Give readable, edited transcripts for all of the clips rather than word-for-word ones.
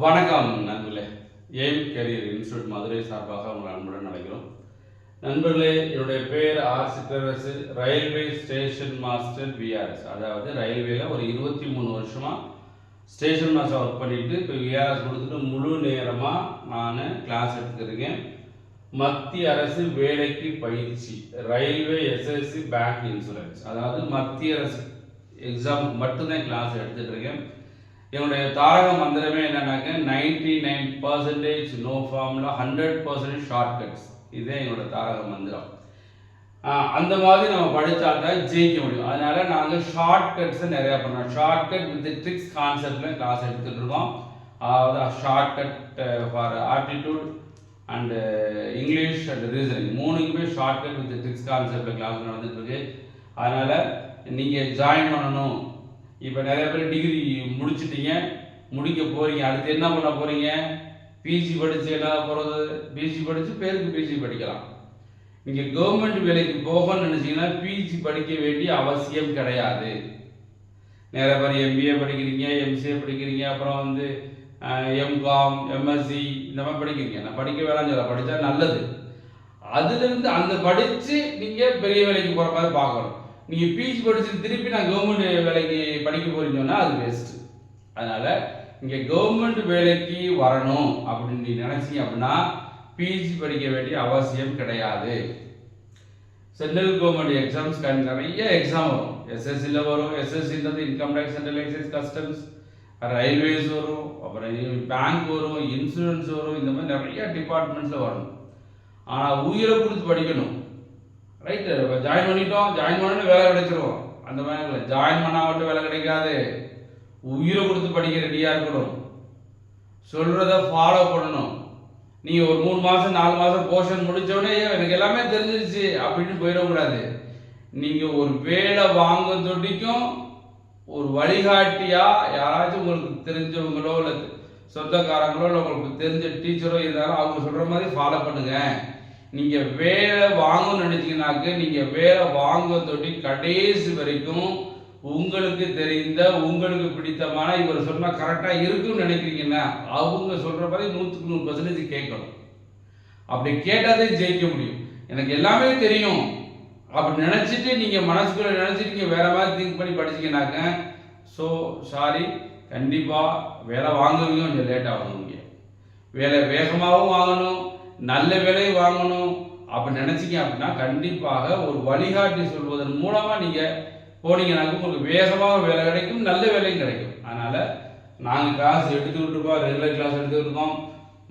வணக்கம் நண்பர்களே. Aim carrier institute Madurai சார்பாக உங்கள் அன்புடன் அழைக்கிறோம். நண்பர்களே, என்னுடைய பேர் R Chitrarasu. Railway station master VRS. அதாவது ரயில்வேல ஒரு 23 வருஷமாக ஸ்டேஷன் மாஸ்டர் ஒர்க் பண்ணிட்டு இப்போ விஆர்எஸ் கொடுத்துட்டு முழு நேரமாக நான் கிளாஸ் எடுத்துக்கிறேன். மத்திய அரசு வேலைக்கு பயிற்சி, ரயில்வே எஸ்எஸ்சி பேங்க் இன்சூரன்ஸ், அதாவது மத்திய அரசு எக்ஸாமுக்கு மட்டும்தான் கிளாஸ் எடுத்துகிட்டு இருக்கேன். என்னுடைய தாரக மந்திரமே என்னன்னாக்க 99% நோ ஃபார்முலா, 100% ஷார்ட்கட்ஸ். இதே என்னோட தாரக மந்திரம். அந்த மாதிரி நம்ம படித்தால்தான் ஜெயிக்க முடியும். அதனால நாங்கள் ஷார்ட்கட்ஸை நிறையா பண்ணுறோம். ஷார்ட்கட் வித் ட்ரிக்ஸ் கான்செப்டில் கிளாஸ் எடுத்துகிட்டு இருக்கோம். அதாவது shortcut for aptitude and English and reasoning, மூணுக்குமே ஷார்ட்கட் வித் ட்ரிக்ஸ் கான்செப்டில் கிளாஸ் நடந்துகிட்ருக்கு. அதனால் நீங்கள் ஜாயின் பண்ணணும். இப்போ நிறைய பேர் டிகிரி முடிச்சுட்டீங்க, முடிக்க போகிறீங்க, அடுத்து என்ன பண்ண போகிறீங்க? பிஜி படித்து என்ன போகிறது? பிஜி படித்து பேருக்கு பிஜி படிக்கலாம். நீங்கள் கவர்மெண்ட் வேலைக்கு போகணும்னு நினச்சிங்கன்னா பிஜி படிக்க வேண்டிய அவசியம் கிடையாது. நிறைய பேர் எம்பிஏ படிக்கிறீங்க, எம்சிஏ படிக்கிறீங்க, அப்புறம் எம்காம், எம்எஸ்சி இந்த மாதிரி படிக்கிறீங்க. நான் படிக்க வேணாம்னு சொல்ல, படித்தா நல்லது. அதுலேருந்து அந்த படித்து நீங்கள் பெரிய வேலைக்கு போகிற மாதிரி பார்க்கணும். நீங்கள் பிஜி படிச்சுட்டு திருப்பி நான் கவர்மெண்ட் வேலைக்கு படிக்க போறீங்கன்னா அது வேஸ்ட்டு. அதனால் இங்கே கவர்மெண்ட் வேலைக்கு வரணும் அப்படின்னு நீ நினச்சிங்க அப்படின்னா பிஜி படிக்க வேண்டிய அவசியம் கிடையாது. சென்ட்ரல் கவர்மெண்ட் எக்ஸாம்ஸ் நிறைய எக்ஸாம் வரும். எஸ்எஸ்சியில் வரும். எஸ்எஸ்சின்றது income tax, central excise customs, railways வரும், அப்புறம் பேங்க் வரும், இன்சூரன்ஸ் வரும். இந்த மாதிரி நிறைய டிபார்ட்மெண்ட்ஸில் வரணும். ஆனால் உயிரை கொடுத்து படிக்கணும். ரைட்டு, ஜாயின் பண்ணிட்டோம், ஜாயின் பண்ணணும் வேலை கிடைச்சிரும். அந்த மாதிரி இல்லை. ஜாயின் பண்ணால் மட்டும் வேலை கிடைக்காது. உயிரை கொடுத்து படிக்க ரெடியாக இருக்கணும். சொல்கிறத ஃபாலோ பண்ணணும். நீங்கள் ஒரு 3 மாதம் 4 மாதம் போர்ஷன் முடித்தோடனே எனக்கு எல்லாமே தெரிஞ்சிருச்சு அப்படின்னு போயிடக்கூடாது. நீங்கள் ஒரு வேலை வாங்க தொட்டிக்கும் ஒரு வழிகாட்டியாக யாராச்சும் உங்களுக்கு தெரிஞ்சவங்களோ இல்லை சொந்தக்காரங்களோ இல்லை உங்களுக்கு தெரிஞ்ச டீச்சரோ இருந்தாலும் அவங்க சொல்கிற மாதிரி ஃபாலோ பண்ணுங்கள். நீங்கள் வேலை வாங்கணும்னு நினச்சிங்கனாக்க நீங்கள் வேலை வாங்க தொட்டி கடைசி வரைக்கும் உங்களுக்கு தெரிந்த, உங்களுக்கு பிடித்தமான, இவர் சொன்னால் கரெக்டாக இருக்குன்னு நினைக்கிறீங்கன்னா அவங்க சொல்கிற மாதிரி 100க்கு 100% கேட்கணும். அப்படி கேட்டாதே ஜெயிக்க முடியும். எனக்கு எல்லாமே தெரியும் அப்படி நினச்சிட்டு நீங்கள் மனசுக்குள்ளே நினச்சிட்டு நீங்கள் வேறு மாதிரி திங்க் பண்ணி படிச்சிங்கனாக்க ஸோ சாரி, கண்டிப்பாக வேலை வாங்குவீங்க கொஞ்சம் லேட்டாக வாங்குவீங்க. வேலை வேகமாகவும் வாங்கணும், நல்ல வேலையை வாங்கணும் அப்படி நினச்சிங்க அப்படின்னா கண்டிப்பாக ஒரு வழிகாட்டி சொல்வதன் மூலமாக நீங்கள் போனீங்கன்னாக்க உங்களுக்கு வேகமாக வேலை கிடைக்கும், நல்ல வேலையும் கிடைக்கும். அதனால் நாங்கள் கிளாஸ் எடுத்துக்கிட்டு இருக்கோம், ரெகுலர் கிளாஸ் எடுத்துக்கிட்டு இருக்கோம்.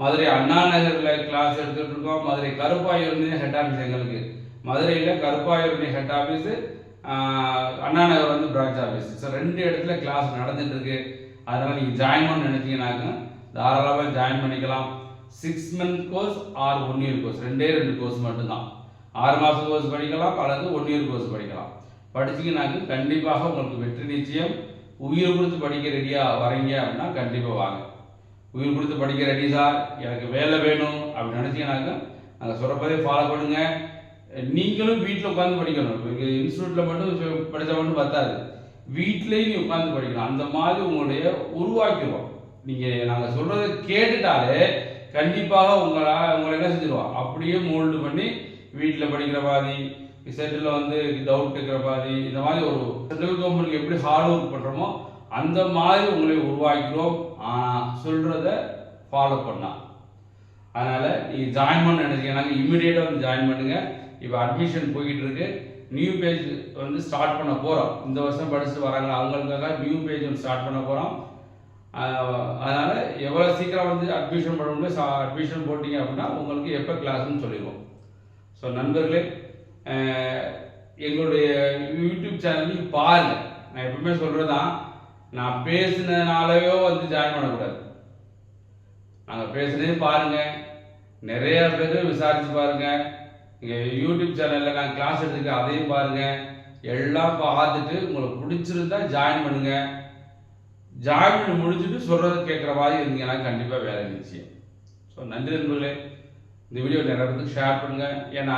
மதுரை அண்ணா நகரில் கிளாஸ் எடுத்துகிட்டு இருக்கோம். மதுரை கருப்பாயூர்னு ஹெட் ஆஃபீஸ் எங்களுக்கு. மதுரையில் கருப்பாயூர்னு head office, Anna Nagar branch office. So 2 இடத்துல கிளாஸ் நடந்துகிட்ருக்கு. அதனால் நீங்கள் ஜாயின் பண்ண நினச்சிங்கனாக்க தாராளமாக ஜாயின் பண்ணிக்கலாம். 6 month course or 1 year course, 2 course மட்டும்தான். 6 மாதம் கோர்ஸ் படிக்கலாம் அல்லது 1 year கோர்ஸ் படிக்கலாம். படிச்சிங்கனாக்க கண்டிப்பாக உங்களுக்கு வெற்றி நிச்சயம். உயிர் கொடுத்து படிக்க ரெடியாக வரீங்க அப்படின்னா கண்டிப்பாக வாங்க. உயிர் கொடுத்து படிக்க ரெடி சார், எனக்கு வேலை வேணும் அப்படின்னு நினச்சிங்கனாக்க நாங்கள் சொல்கிறப்பதே ஃபாலோ பண்ணுங்கள். நீங்களும் வீட்டில் உட்காந்து படிக்கணும். இப்போ இன்ஸ்டியூட்டில் மட்டும் படித்தா மட்டும் பத்தாது, வீட்டிலேயும் நீ உட்காந்து படிக்கணும். அந்த மாதிரி உங்களுடைய உருவாக்கிடுவோம். நீங்கள் நாங்கள் சொல்கிறத கேட்டுட்டாலே கண்டிப்பாக உங்களை என்ன செஞ்சிருவோம், அப்படியே மோல்டு பண்ணி வீட்டில் படிக்கிற மாதிரி, செட்டில் டவுட் கேட்குற மாதிரி, இந்த மாதிரி ஒரு சென்ட்ரல் கவர்மெண்ட்டுக்கு எப்படி ஹார்ட் ஒர்க் பண்ணுறோமோ அந்த மாதிரி உங்களை உருவாக்கிறோம். சொல்கிறத ஃபாலோ பண்ணா. அதனால் நீங்கள் ஜாயின் பண்ண நினைச்சீங்கன்னாக்க இம்மிடியேட்டாக ஜாயின் பண்ணுங்கள். இப்போ அட்மிஷன் போய்கிட்டு இருக்கு. நியூ பேஜ் ஸ்டார்ட் பண்ண போகிறோம். இந்த வருஷம் படிச்சுட்டு வராங்க அவங்களுக்காக நியூ பேஜ் ஸ்டார்ட் பண்ண போகிறோம். அதனால் எவ்வளோ சீக்கிரம் அட்மிஷன் பண்ண முடியும், அட்மிஷன் போட்டிங்க அப்படின்னா உங்களுக்கு எப்போ கிளாஸ்ன்னு சொல்லிடுவோம். ஸோ நண்பர்களே, எங்களுடைய யூடியூப் சேனல்லையும் பாருங்கள். நான் எப்பவுமே சொல்கிறதான், நான் பேசினதுனாலவே ஜாயின் பண்ணக்கூடாது. நாங்கள் பேசுனதே பாருங்கள், நிறையா பேர் விசாரித்து பாருங்கள். இங்கே யூடியூப் சேனலில் நான் கிளாஸ் எடுத்துருக்கேன், அதையும் பாருங்கள். எல்லாம் பார்த்துட்டு உங்களுக்கு பிடிச்சிருந்தா ஜாயின் பண்ணுங்கள். ஜாயின் பண்ணி முடிச்சுட்டு சொல்கிறத கேட்குற மாதிரி இருந்தீங்கன்னா கண்டிப்பாக வேலை நிச்சயம். ஸோ நன்றி நண்பர்களே. இந்த வீடியோ நிறைய பேருக்கு ஷேர் பண்ணுங்கள். ஏன்னா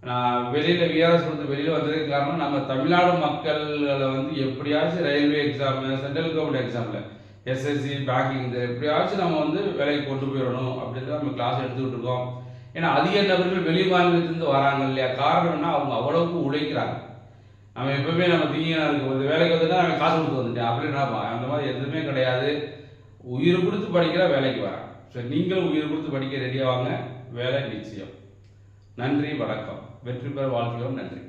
நான் வெளியில் விஆர்எஸ் கொடுத்து வெளியில் வந்ததுக்கு காரணம் நம்ம தமிழ்நாடு மக்களை எப்படியாச்சும் ரயில்வே எக்ஸாமு, சென்ட்ரல் கவர்மெண்ட் எக்ஸாமில் எஸ்எஸ்சி பேங்கிங் இந்த எப்படியாச்சும் நம்ம வந்து வேலைக்கு கொண்டு போயிடணும் அப்படின்னு நம்ம கிளாஸ் எடுத்துக்கிட்டு இருக்கோம். ஏன்னா அதிக நபர்கள் வெளி மாநிலத்திலேருந்து வராங்க இல்லையா, காரணம் என்ன, அவங்க அவ்வளவுக்கு உழைக்கிறாங்க. நம்ம எப்பவுமே நம்ம திங்கினா இருக்கு, ஒரு வேலைக்கு வந்துட்டா நம்ம காசு கொடுத்து வந்துட்டேன் அப்படின்னா அந்த மாதிரி எதுவுமே கிடையாது. உயிர் கொடுத்து படிக்கிற வேலைக்கு வரேன். சரி, நீங்களும் உயிர் கொடுத்து படிக்க ரெடியாவாங்க, வேலை நிச்சயம். நன்றி, வணக்கம். வெற்றி பெற வாழ்த்துக்கிறோம். நன்றி.